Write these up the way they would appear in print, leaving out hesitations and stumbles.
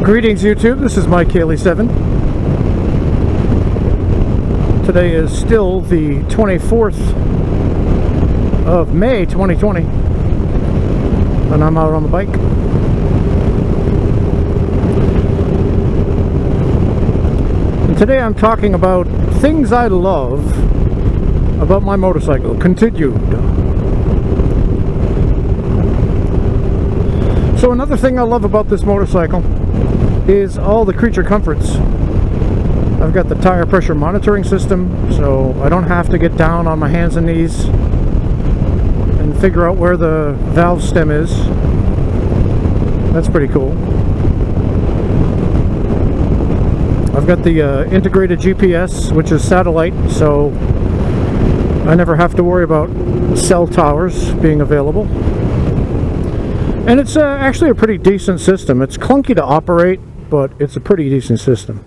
Greetings YouTube, this is Mike Haley7. Today is still the 24th of May 2020 and I'm out on the bike. And today I'm talking about things I love about my motorcycle. Continued. So another thing I love about this motorcycle is all the creature comforts. I've got the tire pressure monitoring system, so I don't have to get down on my hands and knees and figure out where the valve stem is. That's pretty cool. I've got the integrated GPS, which is satellite, so I never have to worry about cell towers being available. And it's actually a pretty decent system. It's clunky to operate, but it's a pretty decent system.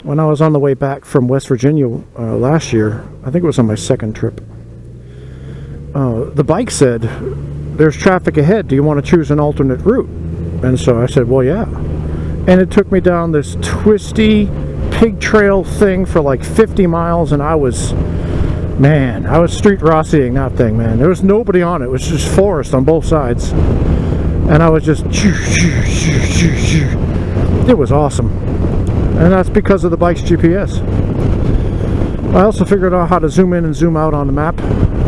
When I was on the way back from West Virginia last year, I think it was on my second trip, the bike said, "There's traffic ahead. Do you want to choose an alternate route?" And so I said, well, yeah. And it took me down this twisty pig trail thing for like 50 miles, and I was street Rossiing that thing, man. There was nobody on it. It was just forest on both sides. And I was just... It was awesome. And that's because of the bike's GPS. I also figured out how to zoom in and zoom out on the map.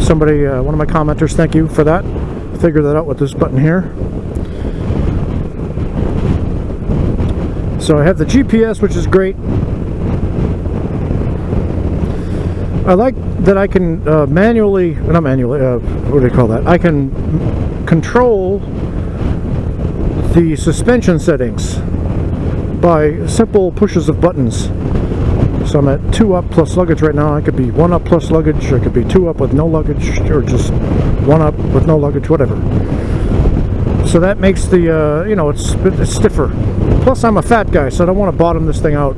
Somebody, one of my commenters, thank you for that. I figured that out with this button here. So I have the GPS, which is great. I like that I can what do you call that? I can control the suspension settings by simple pushes of buttons. So I'm at 2 up plus luggage right now. I could be 1 up plus luggage, or I could be 2 up with no luggage, or just 1 up with no luggage, whatever. So that makes the, you know, it's stiffer. Plus I'm a fat guy, so I don't want to bottom this thing out.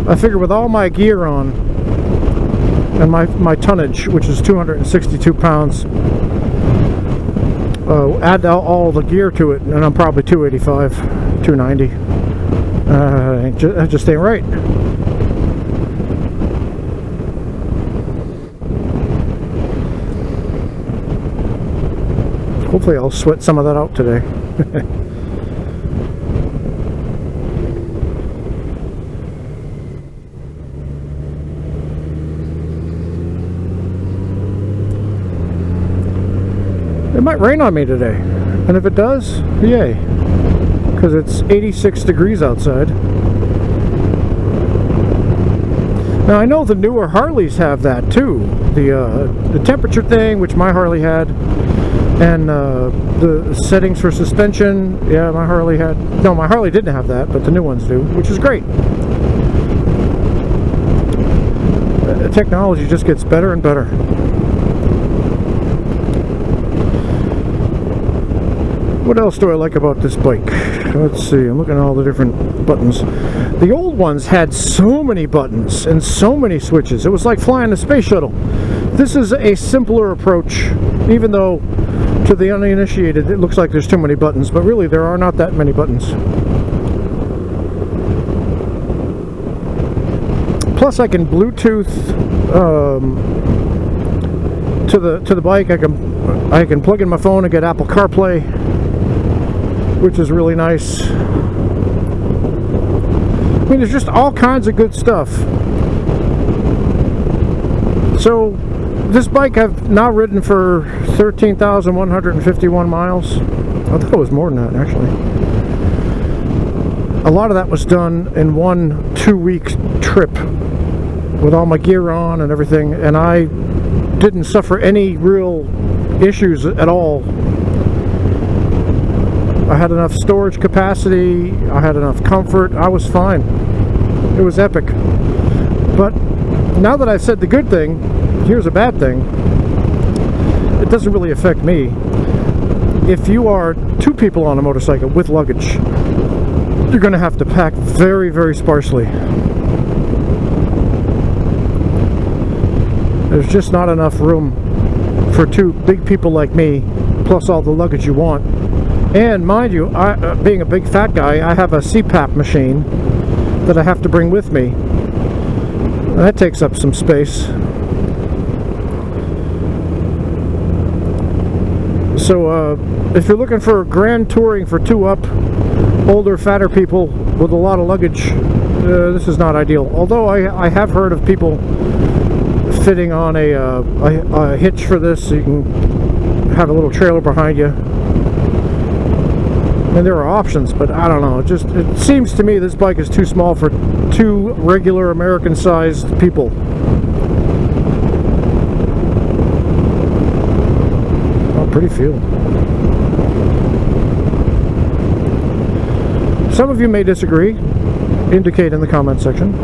I figure with all my gear on, and my tonnage, which is 262 pounds, add all the gear to it, and I'm probably 285, 290. That just ain't right. Hopefully I'll sweat some of that out today. It might rain on me today, and if it does, yay, because it's 86 degrees outside. Now I know the newer Harleys have that too, the temperature thing, which my Harley had, and the settings for suspension. Yeah, my Harley had, no, my Harley didn't have that, but the new ones do, which is great. The technology just gets better and better. What else do I like about this bike? Let's see, I'm looking at all the different buttons. The old ones had so many buttons and so many switches. It was like flying a space shuttle. This is a simpler approach, even though to the uninitiated it looks like there's too many buttons, but really there are not that many buttons. Plus I can Bluetooth to the bike. I can plug in my phone and get Apple CarPlay, which is really nice. I mean, there's just all kinds of good stuff. So this bike I've now ridden for 13,151 miles. I thought it was more than that, actually. A lot of that was done in one 2-week trip with all my gear on and everything, and I didn't suffer any real issues at all. I had enough storage capacity, I had enough comfort, I was fine. It was epic. But now that I've said the good thing, here's a bad thing. It doesn't really affect me. If you are 2 people on a motorcycle with luggage, you're going to have to pack very, very sparsely. There's just not enough room for 2 big people like me plus all the luggage you want. And mind you, being a big fat guy, I have a CPAP machine that I have to bring with me. That takes up some space. So if you're looking for grand touring for 2 up, older, fatter people with a lot of luggage, this is not ideal. Although I have heard of people fitting on a hitch for this, so you can have a little trailer behind you. And there are options, but I don't know. It seems to me this bike is too small for 2 regular American-sized people. Oh, pretty fuel. Some of you may disagree. Indicate in the comment section.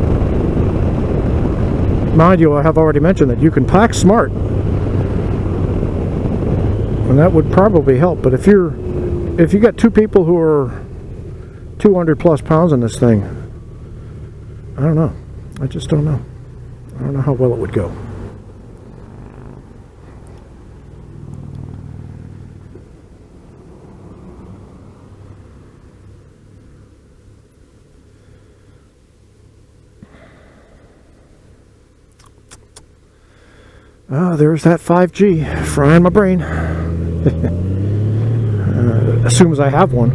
Mind you, I have already mentioned that you can pack smart, and that would probably help. But if you got 2 people who are 200 plus pounds in this thing, I don't know. I just don't know. I don't know how well it would go. Oh, there's that 5G frying my brain. Assumes I have one.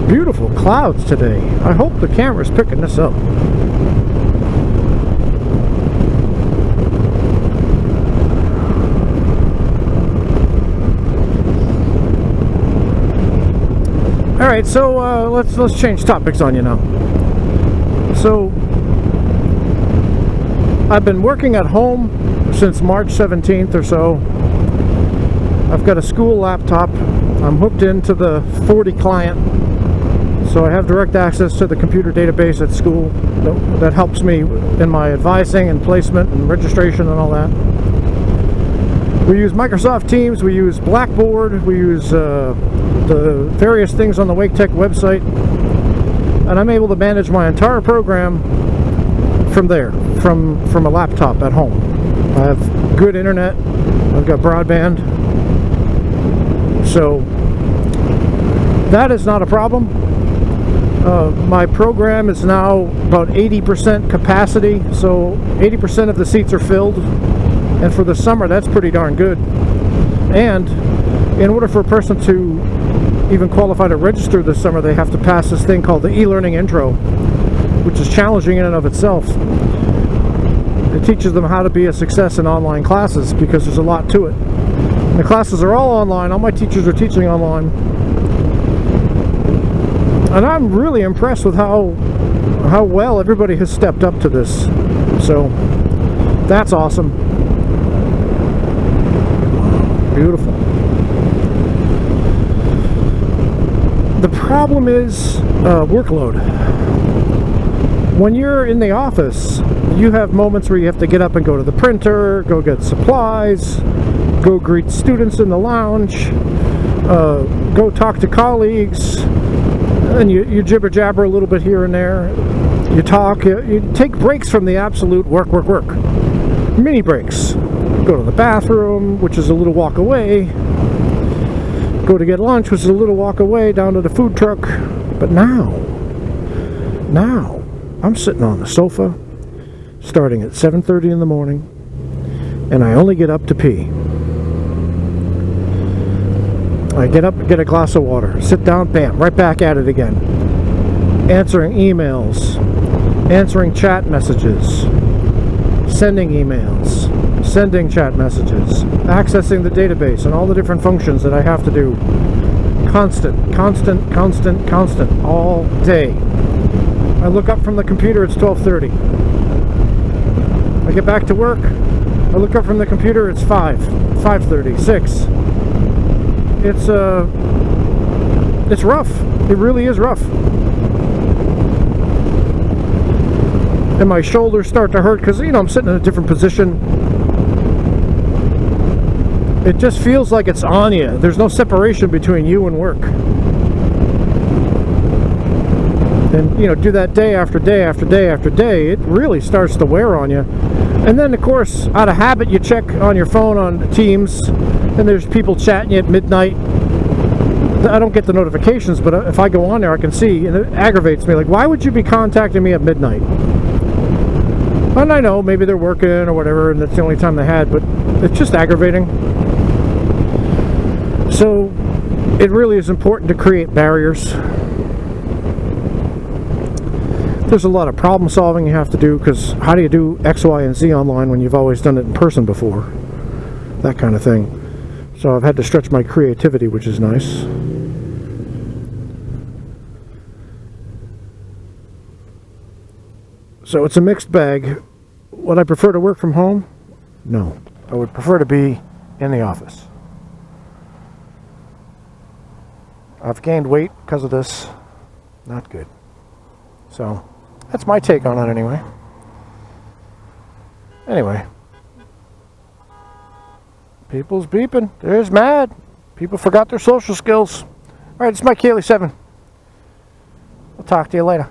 Beautiful clouds today. I hope the camera's picking this up. Alright, so let's change topics on you now. So I've been working at home since March 17th or so. I've got a school laptop. I'm hooked into the 40 client, so I have direct access to the computer database at school. That helps me in my advising and placement and registration and all that. We use Microsoft Teams, we use Blackboard, we use the various things on the WakeTech website, and I'm able to manage my entire program from there, from a laptop at home. I have good internet, I've got broadband, so that is not a problem. My program is now about 80% capacity, so 80% of the seats are filled, and for the summer that's pretty darn good. And in order for a person to even qualify to register this summer, they have to pass this thing called the e-learning intro, which is challenging in and of itself. It teaches them how to be a success in online classes, because there's a lot to it. And the classes are all online. All my teachers are teaching online, and I'm really impressed with how well everybody has stepped up to this. So that's awesome. Beautiful. The problem is workload. When you're in the office, you have moments where you have to get up and go to the printer, go get supplies, go greet students in the lounge, go talk to colleagues, and you jibber jabber a little bit here and there. You talk, you take breaks from the absolute work. Mini breaks. Go to the bathroom, which is a little walk away. Go to get lunch, which is a little walk away, down to the food truck. But now I'm sitting on the sofa starting at 7:30 in the morning, and I only get up to pee. I get up, get a glass of water, sit down, bam, right back at it again. Answering emails, answering chat messages, sending emails, sending chat messages, accessing the database and all the different functions that I have to do. Constant, all day. I look up from the computer, it's 12:30. I get back to work, I look up from the computer, it's 5:30, 6. It's rough. It really is rough. And my shoulders start to hurt because, you know, I'm sitting in a different position. It just feels like it's on you. There's no separation between you and work. and you know, do that day after day after day after day, it really starts to wear on you. And then of course, out of habit, you check on your phone on Teams and there's people chatting you at midnight. I don't get the notifications, but if I go on there I can see, and it aggravates me. Like, why would you be contacting me at midnight? And I know maybe they're working or whatever and that's the only time they had, but it's just aggravating. So it really is important to create barriers. There's a lot of problem solving you have to do, because how do you do X, Y, and Z online when you've always done it in person before? That kind of thing. So I've had to stretch my creativity, which is nice. So it's a mixed bag. Would I prefer to work from home? No. I would prefer to be in the office. I've gained weight because of this. Not good. So that's my take on it anyway. Anyway. People's beeping. There's mad. People forgot their social skills. Alright, it's my Kaylee 7. I'll talk to you later.